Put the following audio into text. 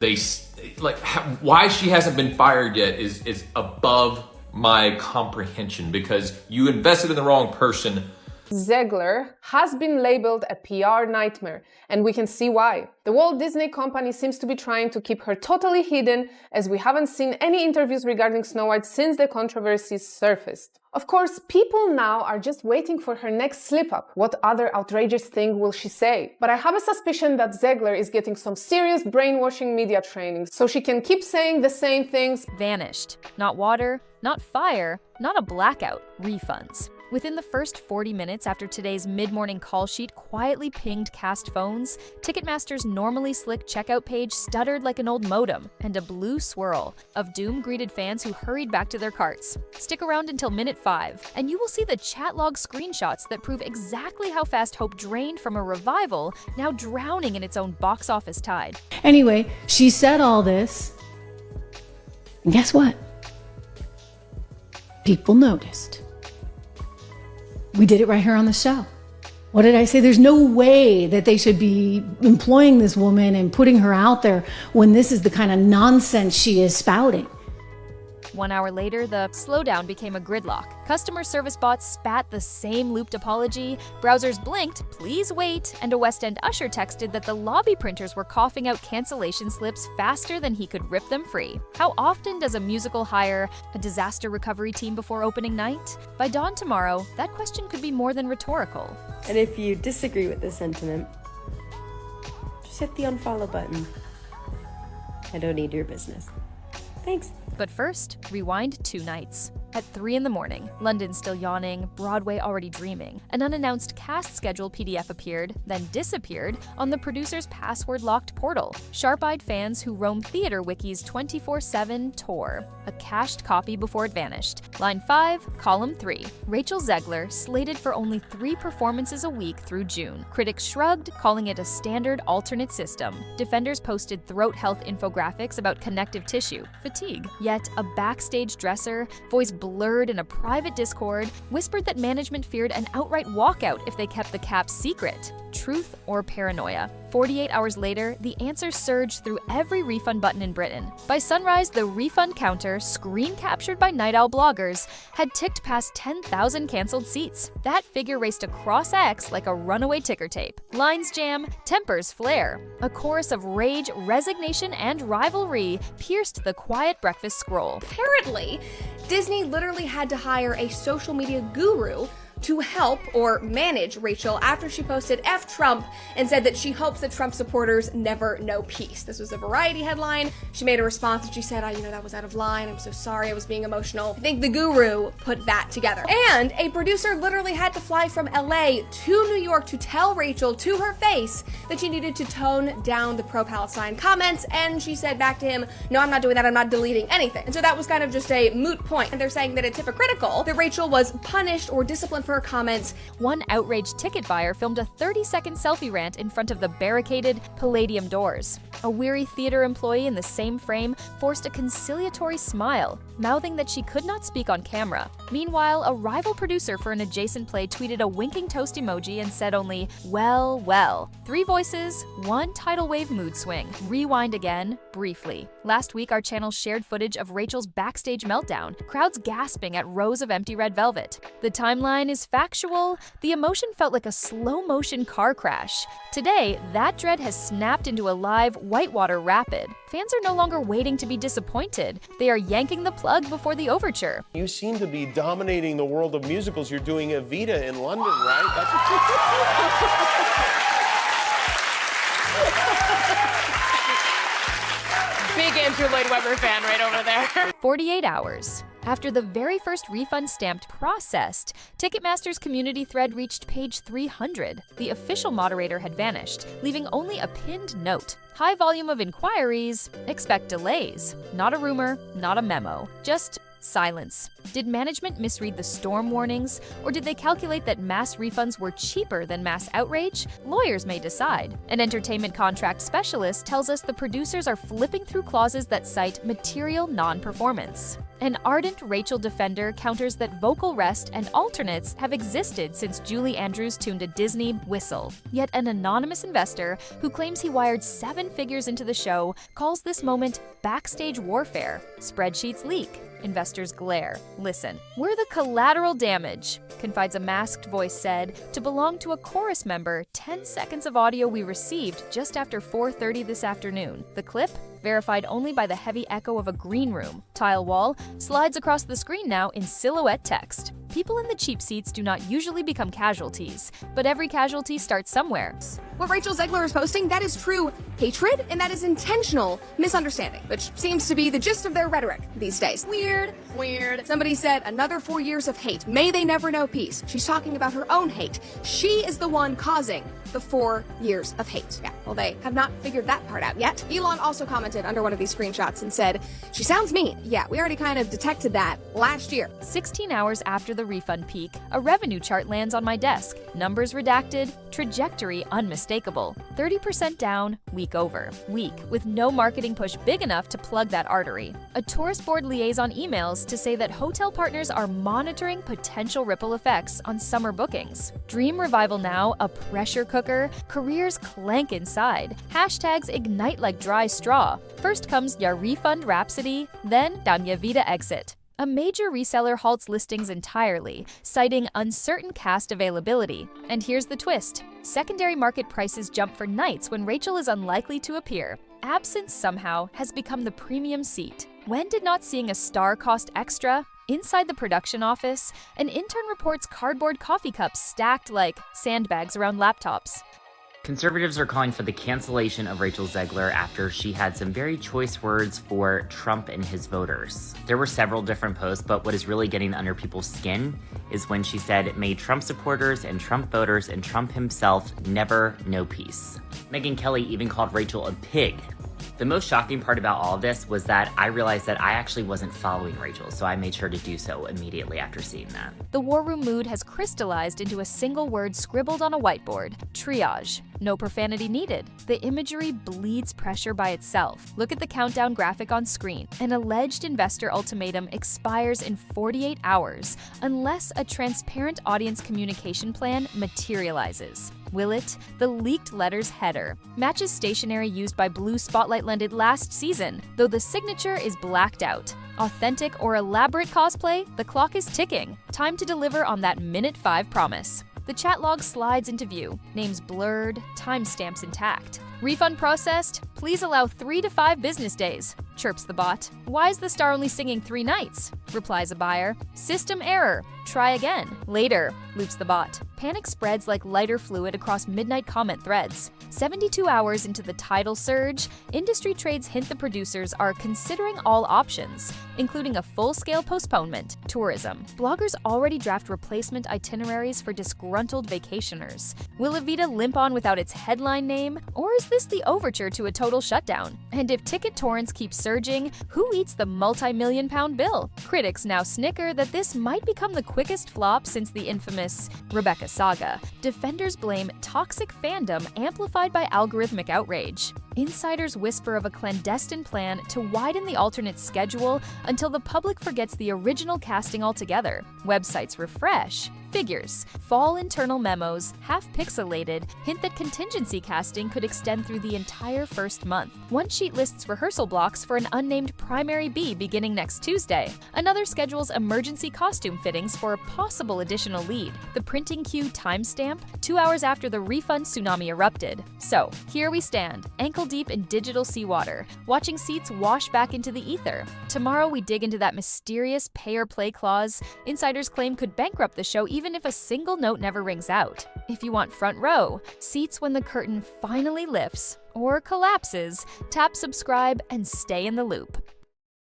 Why she hasn't been fired yet is above my comprehension, because you invested in the wrong person. Zegler has been labeled a PR nightmare, and we can see why. The Walt Disney Company seems to be trying to keep her totally hidden, as we haven't seen any interviews regarding Snow White since the controversies surfaced. Of course, people now are just waiting for her next slip-up. What other outrageous thing will she say? But I have a suspicion that Zegler is getting some serious brainwashing media training, so she can keep saying the same things. Vanished. Not water, not fire, not a blackout. Refunds. Within the first 40 minutes after today's mid-morning call sheet quietly pinged cast phones, Ticketmaster's normally slick checkout page stuttered like an old modem, and a blue swirl of doom greeted fans who hurried back to their carts. Stick around until minute 5, and you will see the chat log screenshots that prove exactly how fast hope drained from a revival, now drowning in its own box office tide. Anyway, she said all this, and guess what? People noticed. We did it right here on the show. What did I say? There's no way that they should be employing this woman and putting her out there when this is the kind of nonsense she is spouting. 1 hour later, the slowdown became a gridlock. Customer service bots spat the same looped apology, browsers blinked, "Please wait," and a West End usher texted that the lobby printers were coughing out cancellation slips faster than he could rip them free. How often does a musical hire a disaster recovery team before opening night? By dawn tomorrow, that question could be more than rhetorical. And if you disagree with this sentiment, just hit the unfollow button. I don't need your business. Thanks. But first, rewind 2 nights. At 3 in the morning, London still yawning, Broadway already dreaming, an unannounced cast schedule PDF appeared, then disappeared on the producer's password-locked portal. Sharp-eyed fans who roam theater wikis 24/7 tore. A cached copy before it vanished. Line 5, column 3. Rachel Zegler slated for only 3 performances a week through June. Critics shrugged, calling it a standard alternate system. Defenders posted throat health infographics about connective tissue, fatigue. Yet a backstage dresser, voice blurred in a private Discord, whispered that management feared an outright walkout if they kept the cap secret. Truth or paranoia? 48 hours later, the answers surged through every refund button in Britain. By sunrise, the refund counter, screen captured by Night Owl bloggers, had ticked past 10,000 cancelled seats. That figure raced across X like a runaway ticker tape. Lines jam, tempers flare. A chorus of rage, resignation, and rivalry pierced the quiet breakfast scroll. Apparently, Disney literally had to hire a social media guru to help or manage Rachel after she posted F Trump and said that she hopes that Trump supporters never know peace. This was a Variety headline. She made a response and she said, that was out of line. I'm so sorry, I was being emotional. I think the guru put that together. And a producer literally had to fly from LA to New York to tell Rachel to her face that she needed to tone down the pro-Palestine comments, and she said back to him, "No, I'm not doing that, I'm not deleting anything." And so that was kind of just a moot point. And they're saying that it's hypocritical that Rachel was punished or disciplined for her comments. One outraged ticket buyer filmed a 30-second selfie rant in front of the barricaded Palladium doors. A weary theater employee in the same frame forced a conciliatory smile, mouthing that she could not speak on camera. Meanwhile, a rival producer for an adjacent play tweeted a winking toast emoji and said only, "Well, well." 3 voices, 1 tidal wave mood swing. Rewind again, briefly. Last week, our channel shared footage of Rachel's backstage meltdown, crowds gasping at rows of empty red velvet. The timeline is factual. The emotion felt like a slow-motion car crash. Today, that dread has snapped into a live whitewater rapid. Fans are no longer waiting to be disappointed. They are yanking the plug before the overture. You seem to be dominating the world of musicals. You're doing Evita in London, right? Big Andrew Lloyd Webber fan right over there. 48 hours. After the very first refund stamped processed, Ticketmaster's community thread reached page 300. The official moderator had vanished, leaving only a pinned note. High volume of inquiries, expect delays. Not a rumor, not a memo, just silence. Did management misread the storm warnings, or did they calculate that mass refunds were cheaper than mass outrage? Lawyers may decide. An entertainment contract specialist tells us the producers are flipping through clauses that cite material non-performance. An ardent Rachel defender counters that vocal rest and alternates have existed since Julie Andrews tuned a Disney whistle. Yet an anonymous investor who claims he wired 7 figures into the show calls this moment backstage warfare. Spreadsheets leak. Investors glare. Listen. "We're the collateral damage," confides a masked voice said to belong to a chorus member 10 seconds of audio we received just after 4:30 this afternoon. The clip, verified only by the heavy echo of a green room tile wall, slides across the screen now in silhouette text. People in the cheap seats do not usually become casualties, but every casualty starts somewhere. What Rachel Zegler is posting, that is true hatred, and that is intentional misunderstanding, which seems to be the gist of their rhetoric these days. Weird. Somebody said, another 4 years of hate. May they never know peace. She's talking about her own hate. She is the one causing the 4 years of hate. Yeah, well, they have not figured that part out yet. Elon also commented under one of these screenshots and said, "She sounds mean." Yeah, we already kind of detected that last year. 16 hours after the refund peak, a revenue chart lands on my desk. Numbers redacted, trajectory unmistakable. 30% down, week over. Week, with no marketing push big enough to plug that artery. A tourist board liaison emails to say that hotel partners are monitoring potential ripple effects on summer bookings. Dream revival now, a pressure cooker, careers clank inside. Hashtags ignite like dry straw. First comes ya refund rhapsody, then down ya Evita exit. A major reseller halts listings entirely, citing uncertain cast availability. And here's the twist. Secondary market prices jump for nights when Rachel is unlikely to appear. Absence somehow has become the premium seat. When did not seeing a star cost extra? Inside the production office, an intern reports cardboard coffee cups stacked like sandbags around laptops. Conservatives are calling for the cancellation of Rachel Zegler after she had some very choice words for Trump and his voters. There were several different posts, but what is really getting under people's skin is when she said, "May Trump supporters and Trump voters and Trump himself never know peace." Megyn Kelly even called Rachel a pig. The most shocking part about all of this was that I realized that I actually wasn't following Rachel, so I made sure to do so immediately after seeing that. The war room mood has crystallized into a single word scribbled on a whiteboard: triage. No profanity needed. The imagery bleeds pressure by itself. Look at the countdown graphic on screen. An alleged investor ultimatum expires in 48 hours unless a transparent audience communication plan materializes. Will it? The leaked letter's header matches stationery used by Blue Spotlight Lended last season, though the signature is blacked out. Authentic or elaborate cosplay? The clock is ticking. Time to deliver on that minute 5 promise. The chat log slides into view. Names blurred, timestamps intact. Refund processed? Please allow 3 to 5 business days, chirps the bot. Why is the star only singing 3 nights? Replies a buyer. System error. Try again. Later, loops the bot. Panic spreads like lighter fluid across midnight comment threads. 72 hours into the tidal surge, industry trades hint the producers are considering all options, including a full-scale postponement. Tourism. Bloggers already draft replacement itineraries for disgruntled vacationers. Will Evita limp on without its headline name, or is this the overture to a total shutdown? And if ticket torrents keep surging, who eats the multi-million-pound bill? Critics now snicker that this might become the quickest flop since the infamous Rebecca saga. Defenders blame toxic fandom amplified by algorithmic outrage. Insiders whisper of a clandestine plan to widen the alternate schedule until the public forgets the original casting altogether. Websites refresh. Figures, fall internal memos, half pixelated, hint that contingency casting could extend through the entire first month. One sheet lists rehearsal blocks for an unnamed primary B beginning next Tuesday. Another schedules emergency costume fittings for a possible additional lead. The printing queue timestamp 2 hours after the refund tsunami erupted. So, here we stand, ankle deep in digital seawater, watching seats wash back into the ether. Tomorrow we dig into that mysterious pay-or-play clause insiders claim could bankrupt the show even if a single note never rings out. If you want front row, seats when the curtain finally lifts or collapses, tap subscribe and stay in the loop.